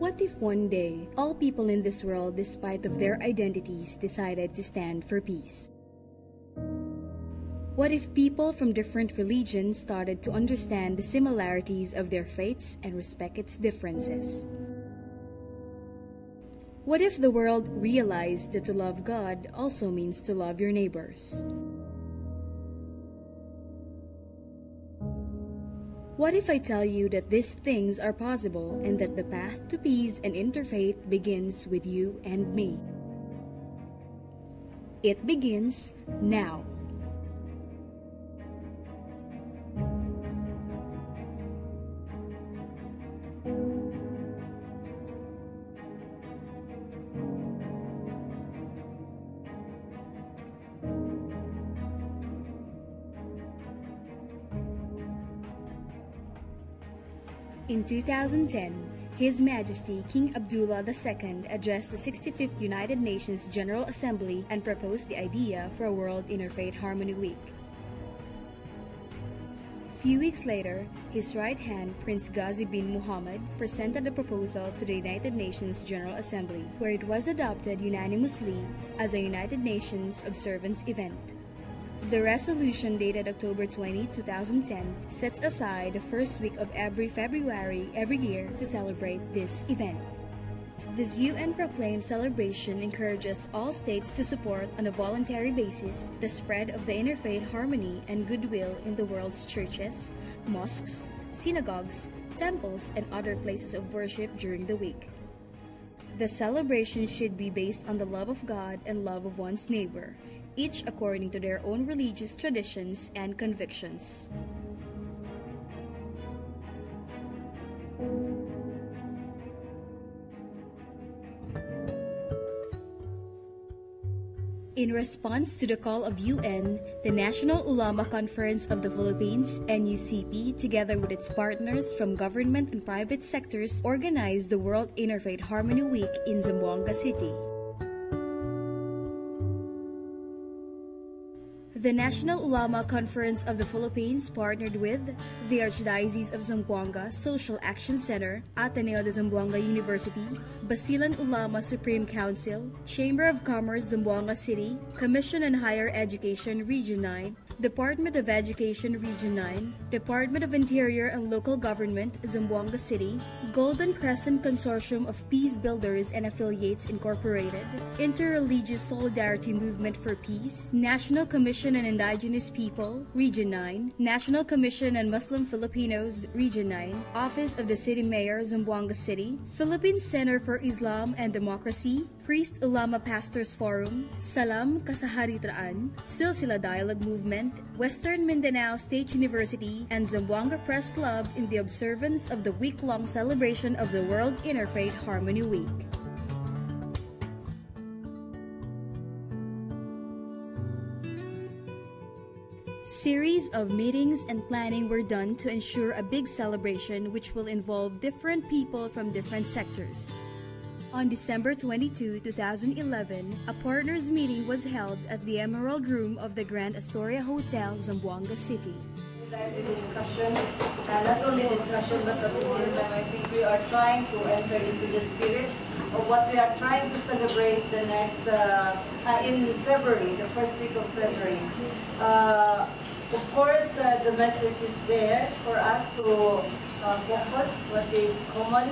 What if one day, all people in this world, despite of their identities, decided to stand for peace? What if people from different religions started to understand the similarities of their faiths and respect its differences? What if the world realized that to love God also means to love your neighbors? What if I tell you that these things are possible and that the path to peace and interfaith begins with you and me? It begins now. In 2010, His Majesty King Abdullah II addressed the 65th United Nations General Assembly and proposed the idea for a World Interfaith Harmony Week. Few weeks later, his right hand, Prince Ghazi bin Muhammad, presented the proposal to the United Nations General Assembly, where it was adopted unanimously as a United Nations observance event. The resolution dated October 20, 2010 sets aside the first week of every February every year to celebrate this event. This UN-proclaimed celebration encourages all states to support on a voluntary basis the spread of the interfaith harmony and goodwill in the world's churches, mosques, synagogues, temples, and other places of worship during the week. The celebration should be based on the love of God and love of one's neighbor, each according to their own religious traditions and convictions. In response to the call of UN, the National Ulama Conference of the Philippines, NUCP, together with its partners from government and private sectors, organized the World Interfaith Harmony Week in Zamboanga City. The National Ulama Conference of the Philippines partnered with the Archdiocese of Zamboanga Social Action Center, Ateneo de Zamboanga University, Basilan Ulama Supreme Council, Chamber of Commerce Zamboanga City, Commission on Higher Education Region 9, Department of Education Region 9, Department of Interior and Local Government Zamboanga City, Golden Crescent Consortium of Peace Builders and Affiliates Incorporated, Interreligious Solidarity Movement for Peace, National Commission on Indigenous People Region 9, National Commission on Muslim Filipinos Region 9, Office of the City Mayor Zamboanga City, Philippine Center for Islam and Democracy, Priest Ulama Pastors Forum, Salam Kasaharitraan, Silsila Dialogue Movement, Western Mindanao State University, and Zamboanga Press Club in the observance of the week-long celebration of the World Interfaith Harmony Week. Series of meetings and planning were done to ensure a big celebration which will involve different people from different sectors. On December 22, 2011, a partners meeting was held at the Emerald Room of the Grand Astoria Hotel, Zamboanga City. Lively discussion, not only discussion but at the same time I think we are trying to enter into the spirit of what we are trying to celebrate the next, in February, the first week of February. Of course, the message is there for us to focus what is common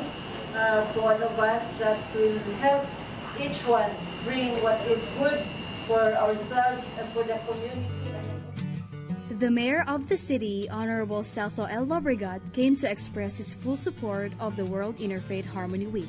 to all of us, that will help each one bring what is good for ourselves and for the community. The Mayor of the city, Honorable Celso L. Lobregat, came to express his full support of the World Interfaith Harmony Week.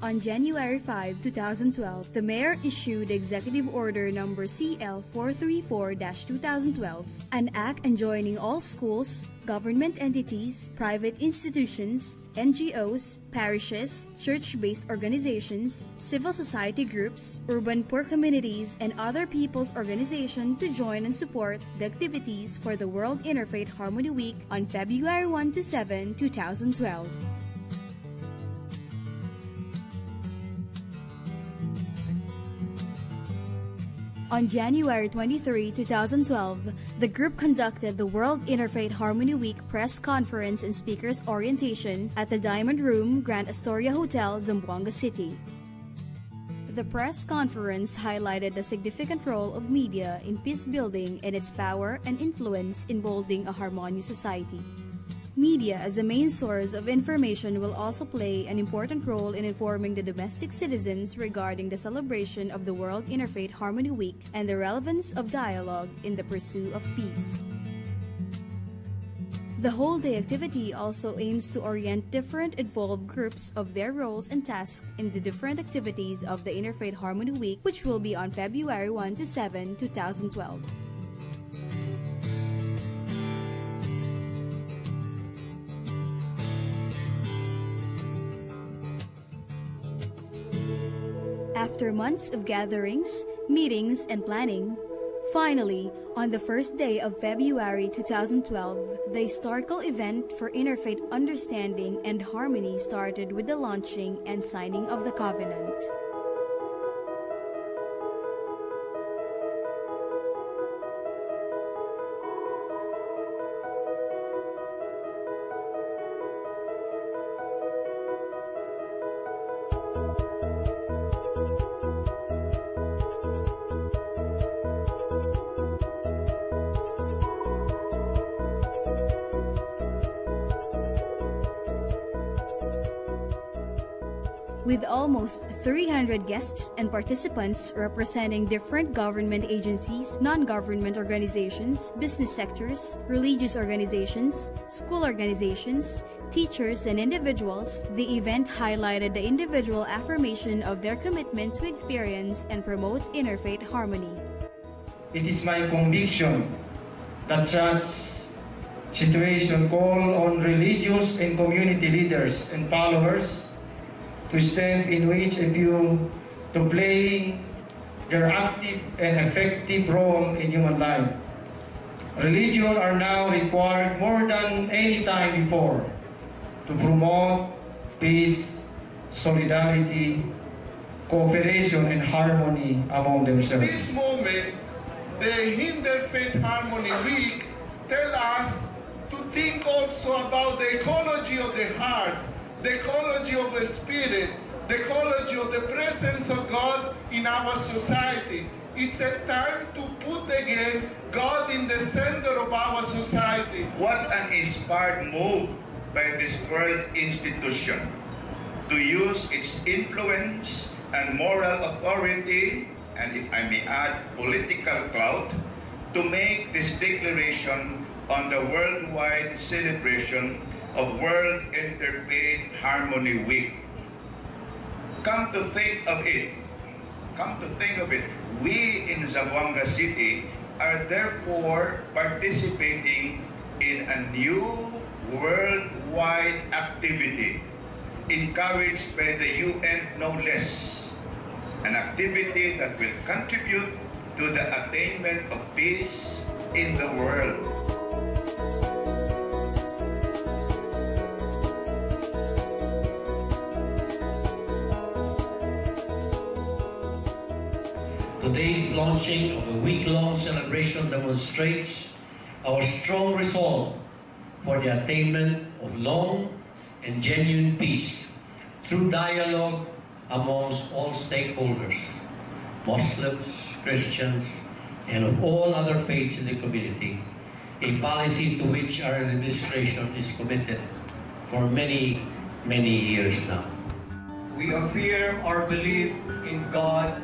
On January 5, 2012, the Mayor issued Executive Order No. CL 434-2012, an act enjoining all schools, government entities, private institutions, NGOs, parishes, church-based organizations, civil society groups, urban poor communities, and other people's organizations to join and support the activities for the World Interfaith Harmony Week on February 1 to 7, 2012. On January 23, 2012, the group conducted the World Interfaith Harmony Week press conference and speakers orientation at the Diamond Room, Grand Astoria Hotel, Zamboanga City. The press conference highlighted the significant role of media in peace building and its power and influence in building a harmonious society. Media as a main source of information will also play an important role in informing the domestic citizens regarding the celebration of the World Interfaith Harmony Week and the relevance of dialogue in the pursuit of peace. The whole day activity also aims to orient different involved groups of their roles and tasks in the different activities of the Interfaith Harmony Week, which will be on February 1 to 7, 2012. After months of gatherings, meetings, and planning, finally, on the first day of February 2012, the historical event for interfaith understanding and harmony started with the launching and signing of the covenant. With almost 300 guests and participants representing different government agencies, non-government organizations, business sectors, religious organizations, school organizations, teachers, and individuals, the event highlighted the individual affirmation of their commitment to experience and promote interfaith harmony. It is my conviction that such situation call on religious and community leaders and followers to stand in each of you to play their active and effective role in human life. Religion are now required more than any time before to promote peace, solidarity, cooperation, and harmony among themselves. At this moment, the Interfaith Harmony Week tells us to think also about the ecology of the heart, the ecology of the spirit, the ecology of the presence of God in our society. It's a time to put again God in the center of our society. What an inspired move by this world institution to use its influence and moral authority, and if I may add, political clout, to make this declaration on the worldwide celebration of World Interfaith Harmony Week. Come to think of it, we in Zamboanga City are therefore participating in a new worldwide activity encouraged by the UN no less, an activity that will contribute to the attainment of peace in the world. Today's launching of a week-long celebration demonstrates our strong resolve for the attainment of long and genuine peace through dialogue amongst all stakeholders, Muslims, Christians, and of all other faiths in the community, a policy to which our administration is committed for many, many years now. We affirm our belief in God,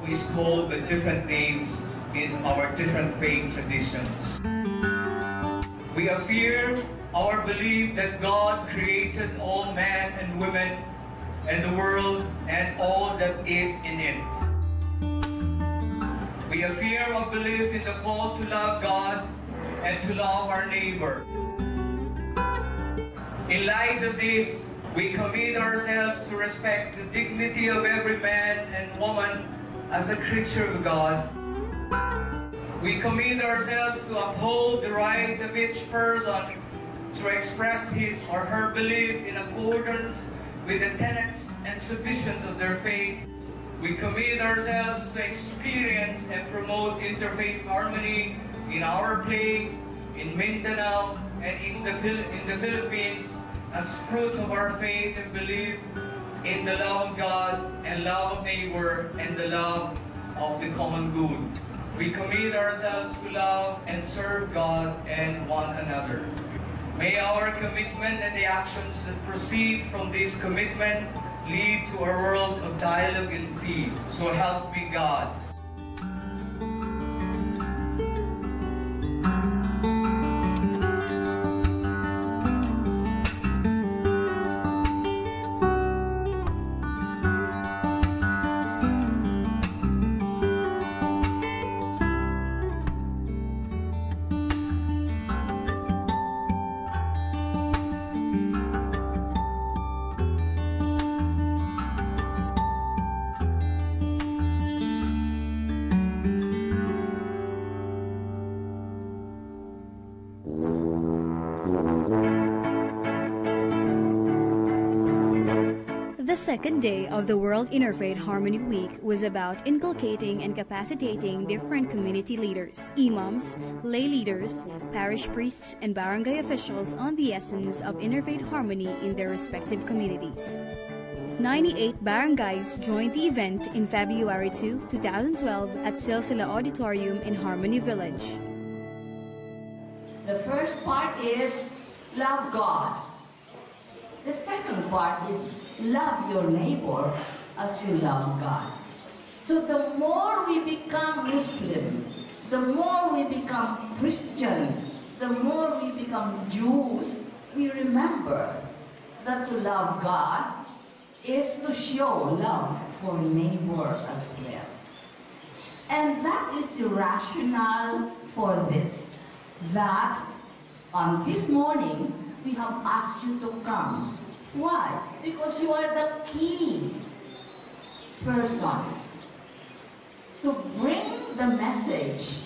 who is called by different names in our different faith traditions. We affirm our belief that God created all men and women and the world and all that is in it. We affirm our belief in the call to love God and to love our neighbor. In light of this, we commit ourselves to respect the dignity of every man and woman as a creature of God. We commit ourselves to uphold the right of each person to express his or her belief in accordance with the tenets and traditions of their faith. We commit ourselves to experience and promote interfaith harmony in our place, in Mindanao, and in the Philippines as fruit of our faith and belief in the love of God and love of neighbor and the love of the common good. We commit ourselves to love and serve God and one another. May our commitment and the actions that proceed from this commitment lead to a world of dialogue and peace. So help me God. The second day of the World Interfaith Harmony Week was about inculcating and capacitating different community leaders, imams, lay leaders, parish priests, and barangay officials on the essence of interfaith harmony in their respective communities. 98 barangays joined the event in February 2, 2012 at Silsila Auditorium in Harmony Village. The first part is love God. The second part is love your neighbor as you love God. So the more we become Muslim, the more we become Christian, the more we become Jews, we remember that to love God is to show love for neighbor as well. And that is the rationale for this, that on this morning, we have asked you to come. Why? Because you are the key persons to bring the message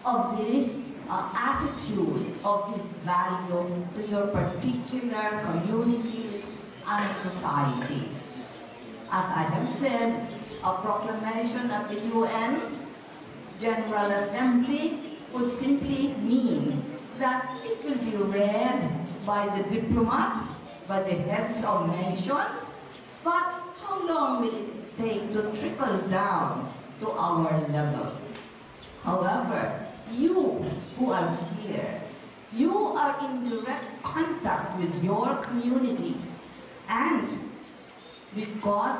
of this attitude, of this value to your particular communities and societies. As I have said, a proclamation at the UN General Assembly would simply mean that it will be read by the diplomats, by the heads of nations, but how long will it take to trickle down to our level? However, you who are here, you are in direct contact with your communities, and because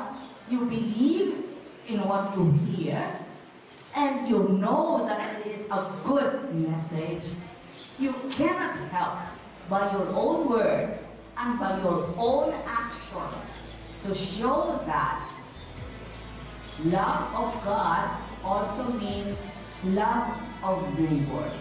you believe in what you hear, and you know that it is a good message, you cannot help by your own words and by your own actions to show that love of God also means love of neighbor.